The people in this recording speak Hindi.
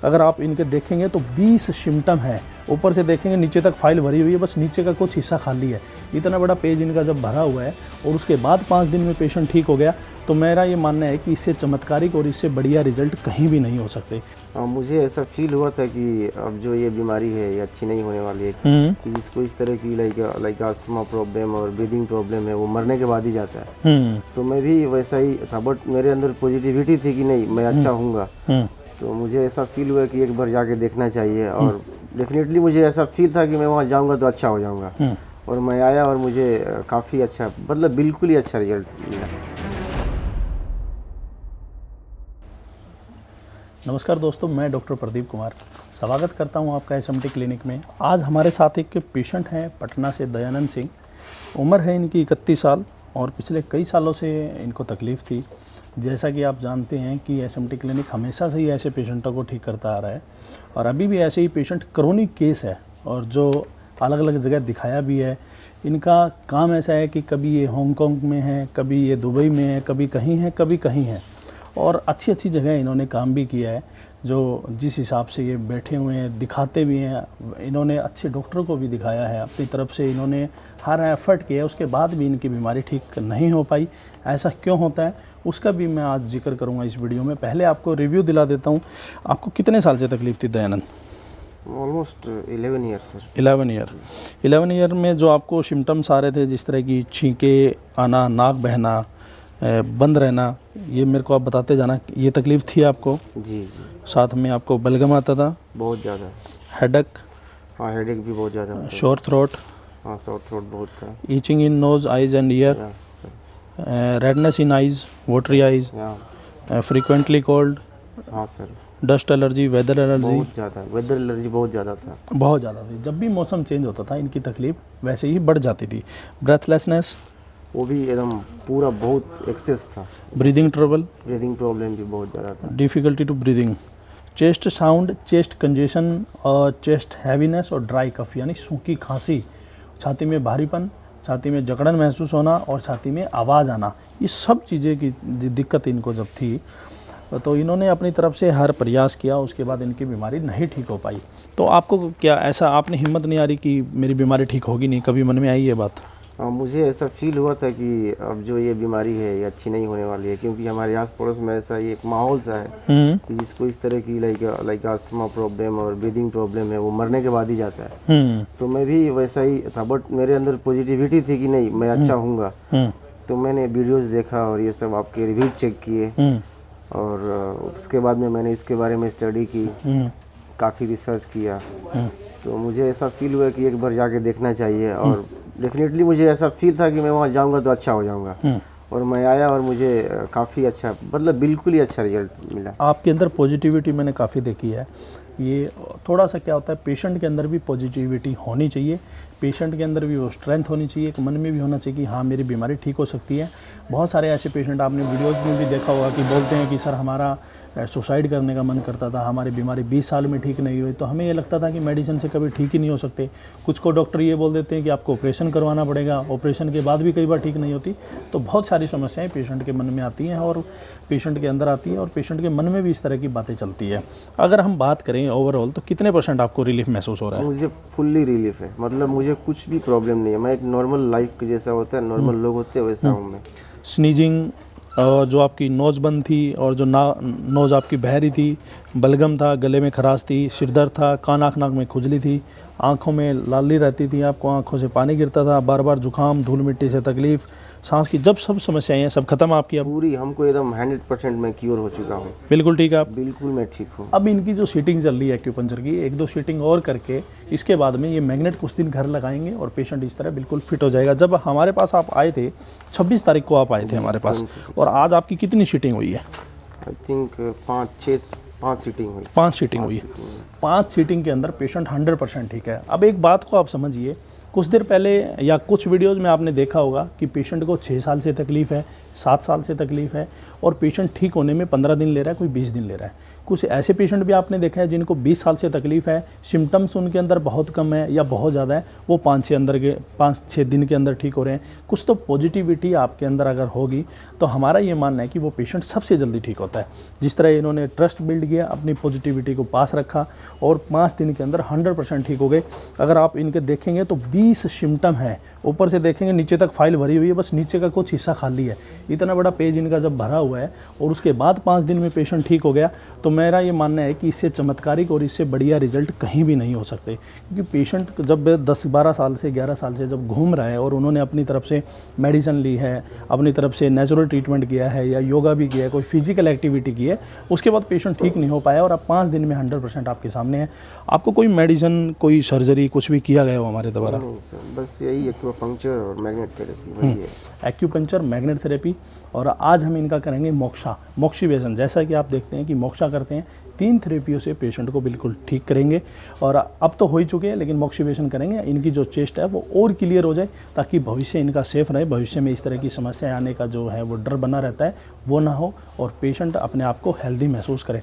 अगर आप इनके देखेंगे तो 20 सिम्टम है। ऊपर से देखेंगे नीचे तक फाइल भरी हुई है, बस नीचे का कुछ हिस्सा खाली है। इतना बड़ा पेज इनका जब भरा हुआ है और उसके बाद 5 दिन में पेशेंट ठीक हो गया, तो मेरा ये मानना है कि इससे चमत्कारिक और इससे बढ़िया रिजल्ट कहीं भी नहीं हो सकते। मुझे ऐसा फील हुआ था कि अब जो ये बीमारी है ये अच्छी नहीं होने वाली है, कि जिसको इस तरह की लाइक अस्थमा प्रॉब्लम और ब्रीदिंग प्रॉब्लम है वो मरने के बाद ही जाता है। तो मैं भी वैसा ही था, बट मेरे अंदर पॉजिटिविटी थी कि नहीं मैं अच्छा हूँगा। तो मुझे ऐसा फील हुआ कि एक बार जाके देखना चाहिए, और डेफिनेटली मुझे ऐसा फील था कि मैं वहाँ जाऊँगा तो अच्छा हो जाऊँगा। और मैं आया और मुझे काफ़ी अच्छा, मतलब बिल्कुल ही अच्छा रिजल्ट मिला। नमस्कार दोस्तों, मैं डॉक्टर प्रदीप कुमार स्वागत करता हूं आपका एसएमटी क्लिनिक में। आज हमारे साथ एक पेशेंट हैं पटना से, दयानंद सिंह। उम्र है इनकी 31 साल और पिछले कई सालों से इनको तकलीफ़ थी। जैसा कि आप जानते हैं कि एसएमटी क्लिनिक हमेशा से ही ऐसे पेशेंटों को ठीक करता आ रहा है और अभी भी ऐसे ही पेशेंट क्रोनिक केस है और जो अलग अलग जगह दिखाया भी है। इनका काम ऐसा है कि कभी ये हांगकांग में है, कभी ये दुबई में है, कभी कहीं है और अच्छी अच्छी जगह इन्होंने काम भी किया है। जो जिस हिसाब से ये बैठे हुए हैं दिखाते भी हैं, इन्होंने अच्छे डॉक्टरों को भी दिखाया है, अपनी तरफ से इन्होंने हर एफर्ट किया है, उसके बाद भी इनकी बीमारी ठीक नहीं हो पाई। ऐसा क्यों होता है उसका भी मैं आज जिक्र करूंगा इस वीडियो में। पहले आपको रिव्यू दिला देता हूं। आपको कितने साल से तकलीफ़ थी Dayanand? Almost 11 year sir. 11 year में जो आपको सिम्टम्स आ रहे थे, जिस तरह की छींके आना, नाक बहना, बंद रहना, ये मेरे को आप बताते जाना, ये तकलीफ़ थी आपको? जी। साथ में आपको बलगम आता था? बहुत ज़्यादा। हेडेक? हाँ, हेडेक भी बहुत ज़्यादा। शोर थ्रोट? हाँ, शोर थ्रोट बहुत था। Itching in nose, eyes and ear? Redness in eyes, watery eyes? Frequently cold? हाँ सर। Dust allergy, weather allergy? बहुत ज़्यादा, वेदर एलर्जी बहुत ज़्यादा था। बहुत ज़्यादा थी। जब भी मौसम चेंज होता था इनकी तकलीफ़ वैसे ही बढ़ जाती थी। ब्रेथलेसनेस? वो भी एकदम पूरा बहुत एक्सेस था। Breathing trouble? ब्रीदिंग प्रॉब्लम भी बहुत ज़्यादा था। Difficulty to breathing? Chest sound, chest congestion और चेस्ट हैवीनेस और ड्राई कफ यानी सूखी खांसी, छाती में भारीपन, छाती में जकड़न महसूस होना और छाती में आवाज़ आना, ये सब चीज़ें की दिक्कत इनको जब थी तो इन्होंने अपनी तरफ से हर प्रयास किया, उसके बाद इनकी बीमारी नहीं ठीक हो पाई। तो आपको क्या ऐसा आपने हिम्मत नहीं आ रही कि मेरी बीमारी ठीक होगी नहीं, कभी मन में आई ये बात? मुझे ऐसा फील हुआ था कि अब जो ये बीमारी है ये अच्छी नहीं होने वाली है, क्योंकि हमारे आस पड़ोस में ऐसा ही एक माहौल सा है कि जिसको इस तरह की लाइक अस्थमा प्रॉब्लम और ब्रीदिंग प्रॉब्लम है वो मरने के बाद ही जाता है। तो मैं भी वैसा ही था, बट मेरे अंदर पॉजिटिविटी थी कि नहीं मैं अच्छा हूँगा। तो मैंने वीडियोज़ देखा और ये सब आपके रिव्यू चेक किए और उसके बाद में मैंने इसके बारे में स्टडी की, काफ़ी रिसर्च किया। तो मुझे ऐसा फील हुआ कि एक बार जाके देखना चाहिए, और डेफिनेटली मुझे ऐसा फील था कि मैं वहाँ जाऊँगा तो अच्छा हो जाऊँगा। और मैं आया और मुझे काफ़ी अच्छा, मतलब बिल्कुल ही अच्छा रिजल्ट मिला। आपके अंदर पॉजिटिविटी मैंने काफ़ी देखी है। ये थोड़ा सा क्या होता है, पेशेंट के अंदर भी पॉजिटिविटी होनी चाहिए, पेशेंट के अंदर भी वो स्ट्रेंथ होनी चाहिए, एक मन में भी होना चाहिए कि हाँ मेरी बीमारी ठीक हो सकती है। बहुत सारे ऐसे पेशेंट आपने वीडियोज़ में भी देखा होगा कि बोलते हैं कि सर हमारा सुसाइड करने का मन करता था, हमारी बीमारी 20 साल में ठीक नहीं हुई। तो हमें ये लगता था कि मेडिसिन से कभी ठीक ही नहीं हो सकते। कुछ को डॉक्टर ये बोल देते हैं कि आपको ऑपरेशन करवाना पड़ेगा, ऑपरेशन के बाद भी कई बार ठीक नहीं होती। तो बहुत सारी समस्याएं पेशेंट के मन में आती हैं और पेशेंट के अंदर आती है और पेशेंट के मन में भी इस तरह की बातें चलती है। अगर हम बात करें ओवरऑल तो कितने % आपको रिलीफ महसूस हो रहा है? मुझे फुल्ली रिलीफ है, मतलब मुझे कुछ भी प्रॉब्लम नहीं है। मैं एक नॉर्मल लाइफ के जैसा होता है, नॉर्मल लोग होते हैं वैसा हूँ मैं। स्नीजिंग, जो आपकी नोज़ बंद थी और जो नोज़ आपकी बहरी थी, बलगम था, गले में खराश थी, सिर दर्द था, कान आँख नाक में खुजली थी, आँखों में लाली रहती थी, आपको आँखों से पानी गिरता था, बार बार जुकाम, धूल मिट्टी से तकलीफ़, सांस की जब सब समस्याएं हैं सब खत्म आपकी? अब पूरी हमको एकदम 100% मैं क्योर हो चुका हूँ। बिल्कुल ठीक है आप? बिल्कुल मैं ठीक हूँ। अब इनकी जो सीटिंग चल रही है एक्यूपंक्चर की, 1-2 सीटिंग और करके इसके बाद में ये मैग्नेट कुछ दिन घर लगाएंगे और पेशेंट इस तरह बिल्कुल फिट हो जाएगा। जब हमारे पास आप आए थे 26 तारीख को आप आए थे हमारे पास, और आज आपकी कितनी सीटिंग हुई है? आई थिंक 5 सीटिंग हुई। 5 सीटिंग हुई है। 5 सीटिंग के अंदर पेशेंट 100% ठीक है। अब एक बात को आप समझिए, कुछ देर पहले या कुछ वीडियोज़ में आपने देखा होगा कि पेशेंट को 6 साल से तकलीफ़ है, 7 साल से तकलीफ़ है और पेशेंट ठीक होने में 15 दिन ले रहा है, कोई 20 दिन ले रहा है। कुछ ऐसे पेशेंट भी आपने देखा है जिनको 20 साल से तकलीफ़ है, सिम्टम्स उनके अंदर बहुत कम है या बहुत ज़्यादा है, वो 5-6 दिन के अंदर ठीक हो रहे हैं। कुछ तो पॉजिटिविटी आपके अंदर अगर होगी तो हमारा ये मानना है कि वो पेशेंट सबसे जल्दी ठीक होता है। जिस तरह इन्होंने ट्रस्ट बिल्ड किया, अपनी पॉजिटिविटी को पास रखा और 5 दिन के अंदर 100% ठीक हो गए। अगर आप इनके देखेंगे तो 20 सिम्टम है, ऊपर से देखेंगे नीचे तक फाइल भरी हुई है, बस नीचे का कुछ हिस्सा खाली है। इतना बड़ा पेज इनका जब भरा हुआ है और उसके बाद 5 दिन में पेशेंट ठीक हो गया, तो मेरा ये मानना है कि इससे चमत्कारिक और इससे बढ़िया रिजल्ट कहीं भी नहीं हो सकते। क्योंकि पेशेंट जब 10-12 साल से 11 साल से जब घूम रहा है और उन्होंने अपनी तरफ से मेडिसिन ली है, अपनी तरफ से नेचुरल ट्रीटमेंट किया है या योगा भी किया है, कोई फिजिकल एक्टिविटी की है, उसके बाद पेशेंट ठीक नहीं हो पाया और अब 5 दिन में 100% आपके सामने है। आपको कोई मेडिसिन, कोई सर्जरी कुछ भी किया गया हो हमारे द्वारा? नहीं सर, बस यही एक्यूपंक्चर और मैग्नेट थेरेपी वही है। Acupuncture, magnet therapy. और आज हम इनका करेंगे मोक्सिवेशन। जैसा कि आप देखते हैं कि मोक्षा करते हैं, 3 थेरेपियों से पेशेंट को बिल्कुल ठीक करेंगे। और अब तो हो ही चुके हैं, लेकिन मोक्सिवेशन करेंगे, इनकी जो चेस्ट है वो और क्लियर हो जाए ताकि भविष्य इनका सेफ रहे। भविष्य में इस तरह की समस्याएं आने का जो है वो डर बना रहता है, वो ना हो और पेशेंट अपने आप को हेल्दी महसूस करे।